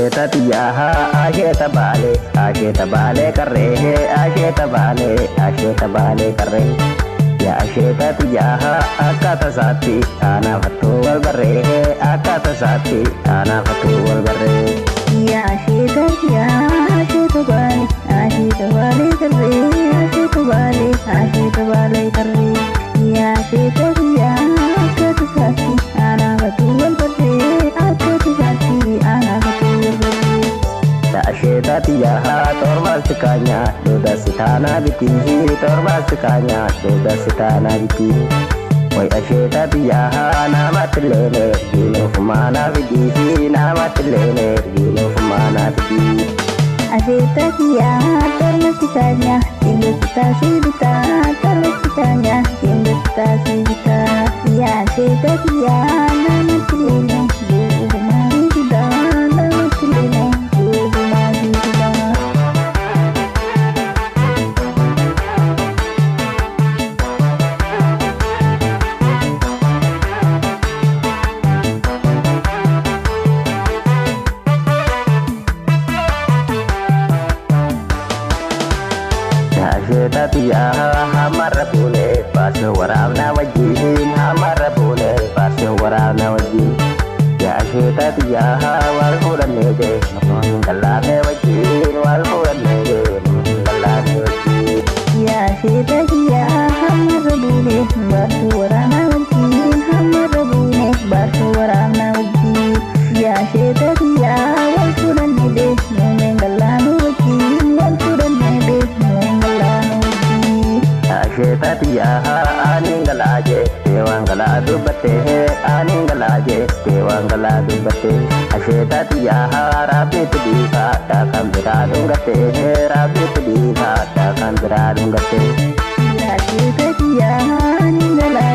Asheta tiyaha asheta bale karre asheta bale karre ya asheta tiyaha akata sati ana fatu wal barre akata sati ana fatu wal barre ya asheta tiyaha asheta bale karre asheta bale karre ya asheta tiyaha akata sati ana fatu wal barre akata sati ana fatu wal barre ya asheta tiyaha torba sikanya doda sitana biti torba sikanya doda sitana biti wai asheta tiyaha na matlene dino fumana biti na matlene dino fumana biti asheta tiyaha torba sikanya tindo sitasi bita torba sikanya tindo sitasi bita ya asheta tiyaha na matlene dino fumana bita na matlene Asheta tiyaha hamara bune baso warabna wajin hamara bune baso warabna wajin ya asheta tiyaha wal hudan nege galane wajin wal hudan nege galane wajin ya asheta tiyaha hamara bune baso warabna wajin hamara bune baso warabna wajin ya asheta tiyaha wal hudan nege galane wajin wal hudan nege Asheta tiyaha aningalaje tewangala dubate aningalaje tewangala dubate asheta tiyaha rabit diha takam biradungate rabit diha takam biradungate ya asheta tiyaha aningalaje